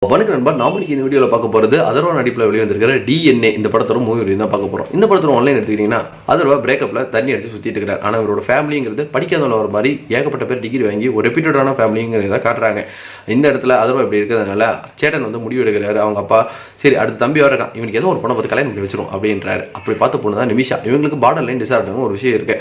வணக்கம் நண்பா, நாமளுக்கு இந்த வீடியோவில் பார்க்க போகிறது அதர்வா நடிப்பில் வெளியே வந்திருக்கிற DNA இந்த படத்தோட மூவி ரிவ்யூ தான் பார்க்க போகிறோம். இந்த படத்தோட ஆன்லைன் எடுத்துக்கிட்டிங்கன்னா அதர்வா பிரேக்கப்பில் தண்ணி அடிச்சு சுற்றிட்டு இருக்கிறார். ஆனால் இவரோட ஃபேமிலிங்கிறது படிக்காதவங்க ஒரு மாதிரி ஏகப்பட்ட பேர் டிகிரி வாங்கி ஒரு ரெப்யூட்டடான ஃபேமிலிங்கிறத காட்டுறாங்க. இந்த இடத்துல அதர்வா இப்படி இருக்கிறதுனால சேட்டன் வந்து முடிவு எடுக்கிறாரு. அவங்க அப்பா சரி அடுத்த தம்பி வர இருக்கான், இவனுக்கு ஏதோ ஒரு பொண்ணை பார்த்து கல்யாணம் பண்ணி வச்சிரும் அப்படின்றாரு. அப்படி பார்த்த பொண்ணு தான் நிமிஷா. இவங்களுக்கு பார்டர் லைன் டிசார்டர்னு ஒரு விஷயம் இருக்கு.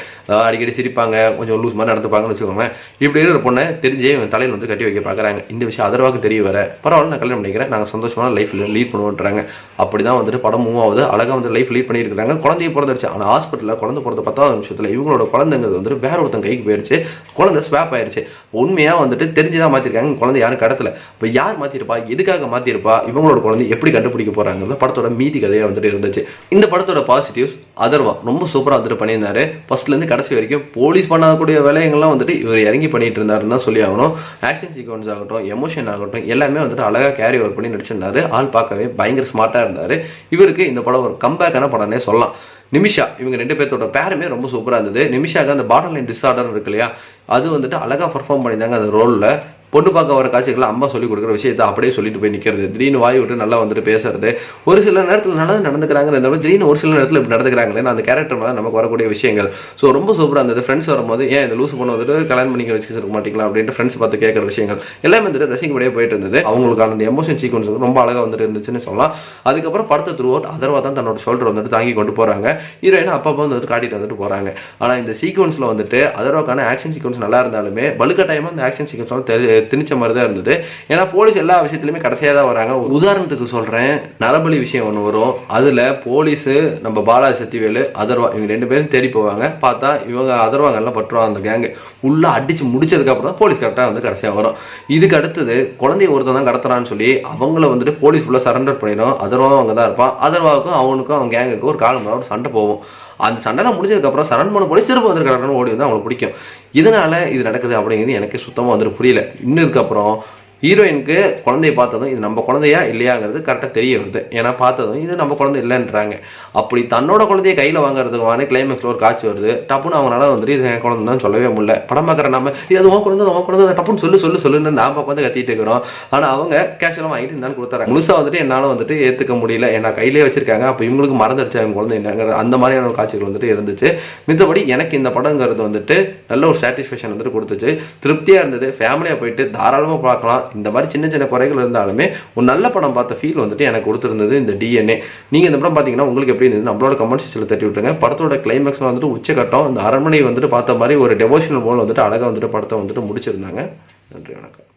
அடிக்கடி சிரிப்பாங்க, கொஞ்சம் லூஸ் மாதிரி நடந்துப்பாங்கன்னு வச்சுக்கோங்க. இப்படி இருக்கிற பொண்ணை தெரிஞ்சே இவன் தலையில் வந்து கட்டி வைக்க பார்க்குறாங்க. இந்த விஷயம் அதர்வாக்கு தெரிய வர பரவாயில்ல, நான் கல்யாணம் பண்ணிக்கிறேன், நாங்கள் சந்தோஷமான லைஃப்ல லீட் பண்ணுவோன்றாங்க. அப்படி தான் வந்துட்டு படம் மூவ் ஆகுது. அழகாக வந்து லைஃப் லீட் பண்ணியிருக்காங்க. குழந்தைய பிறந்துருச்சு. ஆனால் ஹாஸ்பிட்டலில் குழந்தை பிறந்த 10வது நிமிஷத்தில் இவங்களோட குழந்தைங்கிறது வந்துட்டு வேற ஒருத்தன் கைக்கு போயிருச்சு. குழந்தை ஸ்வாப் ஆயிடுச்சு. உண்மையாக வந்துட்டு தெரிஞ்சுதான் மாற்றிருக்காங்க. குழந்தை யாரும் கடத்தல. இப்போ யார் மாற்றிருப்பா, எதுக்காக மாற்றிருப்பா, இவங்களோட குழந்தை எப்படி கண்டுபிடிக்க போறாங்க படத்தோட மீதி கதையாக வந்துட்டு இருந்துச்சு. இந்த படத்தோட பாசிட்டிவ்ஸ் அதர்வா ரொம்ப சூப்பராக வந்துட்டு பண்ணியிருந்தாரு. ஃபர்ஸ்ட்லேருந்து கடைசி வரைக்கும் போலீஸ் பண்ணக்கூடிய வேலைகள்லாம் வந்துட்டு இவர் இறங்கி பண்ணிட்டு இருந்தாருன்னு தான் சொல்லி ஆகணும். ஆக்ஷன் சீக்வன்ஸ் ஆகட்டும், எமோஷன் ஆகட்டும், எல்லாமே வந்துட்டு அழகாக கேரி ஓவர் பண்ணி நடிச்சிருந்தாரு. ஆள் பார்க்கவே பயங்கர ஸ்மார்ட்டாக இருந்தார். இவருக்கு இந்த படம் ஒரு கம்பேக்கான படம்னே சொல்லலாம். நிமிஷா இவங்க ரெண்டு பேர்த்தோட பேருமே ரொம்ப சூப்பராக இருந்தது. நிமிஷாக்கு அந்த பார்டர் லைன் டிஸார்டர் இருக்கு இல்லையா, அது வந்துட்டு அழகாக பர்ஃபார்ம் பண்ணியிருந்தாங்க. அந்த ரோலில் பொண்ணு பார்க்க வர காட்சிகளை அம்மா சொல்லிக் கொடுக்குற விஷயத்தை அப்படியே சொல்லிட்டு போய் நிற்கிறது, திடீர்னு வாய் விட்டு நல்லா வந்துட்டு பேசுறது, ஒரு சில நேரத்தில் நடந்துக்கிறாங்க, திடீர்னு ஒரு சில நேரத்தில் இப்படி நடந்துக்கிறாங்களே அந்த கேரக்டர் மேலே நமக்கு வரக்கூடிய விஷயங்கள் ஸோ ரொம்ப சூப்பராக இருந்தது. ஃப்ரெண்ட்ஸ் வரும்போது ஏன் இந்த லூஸ் பொண்ணு வந்துட்டு கல்யாணம் பண்ணிக்க வச்சுக்க மாட்டீங்களா அப்படின்ட்டு ஃப்ரெண்ட்ஸ் பார்த்து கேட்குற விஷயங்கள் எல்லாமே வந்துட்டு ரசிக்கப்படியே போயிட்டு இருந்தது. அவங்களுக்கான அந்த எமோஷன் சீக்வன்ஸ் வந்து ரொம்ப அழகாக வந்துட்டு இருந்துச்சுன்னு சொல்லலாம். அதுக்கப்புறம் படத்தை த்ரூ அவுட் அதர்வா தான் தன்னோட ஷோல்டர் வந்துட்டு தாங்கி கொண்டு போகிறாங்க. ஹீரோயினை அப்பப்போ வந்துட்டு காட்டிட்டு வந்துட்டு போகிறாங்க. ஆனால் இந்த சீக்வன்ஸில் வந்துட்டு அதர்வாக்கான ஆக்ஷன் சீக்வன்ஸ் நல்லா இருந்தாலுமே பலுக்கட்டாயமாக அந்த ஆக்ஷன் சீக்வன்ஸ் வந்து திணிச்ச மாதிரி தான் இருந்தது. ஏன்னா போலீஸ் எல்லா விஷயத்திலுமே கடைசியாக தான் வராங்க. உதாரணத்துக்கு சொல்றேன், நரபலி விஷயம் ஒன்று வரும். அதுல போலீஸ் நம்ம பாலாஜி சக்திவேலு அதர்வா இவங்க ரெண்டு பேரும் தேடி போவாங்க. பார்த்தா இவங்க அதர்வாங்க எல்லாம் பட்டுருவாங்க. அந்த கேங்கு உள்ள அடிச்சு முடிச்சதுக்கு அப்புறம் தான் போலீஸ் கரெக்டாக வந்து கடைசியாக வரும். இதுக்கு அடுத்தது குழந்தைய ஒருத்தர் தான் கடத்துறான்னு சொல்லி அவங்கள வந்துட்டு போலீஸ் ஃபுல்லாக சரண்டர் பண்ணிடும். அதர்வாவும் அங்கே தான் இருப்பான். அதர்வாவுக்கும் அவனுக்கும் அவங்க கேங்குக்கும் ஒரு காலம் ஒரு சண்டை போகும். அந்த சண்டைலாம் முடிஞ்சதுக்கப்புறம் சரண் பண்ண போலீஸ் திரும்ப வந்துருக்காங்கன்னு ஓடி வந்து அவங்களுக்கு பிடிக்கும். இதனால இது நடக்குது அப்படிங்கிறது எனக்கு சுத்தமாக வந்துட்டு புரியல. இன்னும் இதுக்கப்புறம் ஹீரோயினுக்கு குழந்தைய பார்த்ததும் இது நம்ம குழந்தையா இல்லையாங்கிறது கரெக்டாக தெரிய வருது. ஏன்னா பார்த்ததும் இது நம்ம குழந்தை இல்லைன்றாங்க. அப்படி தன்னோட குழந்தைய கையில் வாங்குறதுக்கான கிளைமேக்ஸில் ஒரு காட்சி வருது. டப்புன்னு அவங்களால வந்துட்டு இது என் குழந்தை தான் சொல்லவே முடியல. படம் பார்க்குற நம்ம இது அது உன் குழந்தை டப்புன்னு சொல்லுன்னு நாம் வந்து கத்திட்டு இருக்கிறோம். ஆனால் அவங்க கேஷெல்லாம் வாங்கிட்டு இருந்தாலும் கொடுத்தாங்க. முழுசாக வந்துட்டு என்னால் வந்துட்டு ஏற்றுக்க முடியல. ஏன்னா கையிலே வச்சிருக்காங்க. அப்போ இவங்களுக்கு மறந்துடுச்சு அவங்க குழந்தை என்னங்கிற அந்த மாதிரியான காட்சிகள் வந்துட்டு இருந்துச்சு. மித்தபடி எனக்கு இந்த படங்கிறது வந்துட்டு நல்ல ஒரு சாட்டிஸ்ஃபேக்ஷன் வந்துட்டு கொடுத்துச்சு. திருப்தியாக இருந்தது. ஃபேமிலியாக போயிட்டு தாராளமாக பார்க்கலாம். இந்த மாதிரி சின்ன சின்ன குறைகள் இருந்தாலுமே ஒரு நல்ல படம் பார்த்த ஃபீல் வந்துட்டு எனக்கு கொடுத்துருந்தது இந்த DNA. நீங்கள் இந்த படம் பார்த்தீங்கன்னா உங்களுக்கு எப்படி இருந்தது நம்மளோட கமெண்ட் செக்ஷனில் தட்டி விட்டுருங்க. படத்தோட கிளைமேக்ஸில் வந்துட்டு உச்சக்கட்டம் இந்த அரண்மனை வந்துட்டு பார்த்த மாதிரி ஒரு டெவோஷனல் போல் வந்துட்டு அழகாக வந்துட்டு படத்தை வந்துட்டு முடிச்சிருந்தாங்க. நன்றி, வணக்கம்.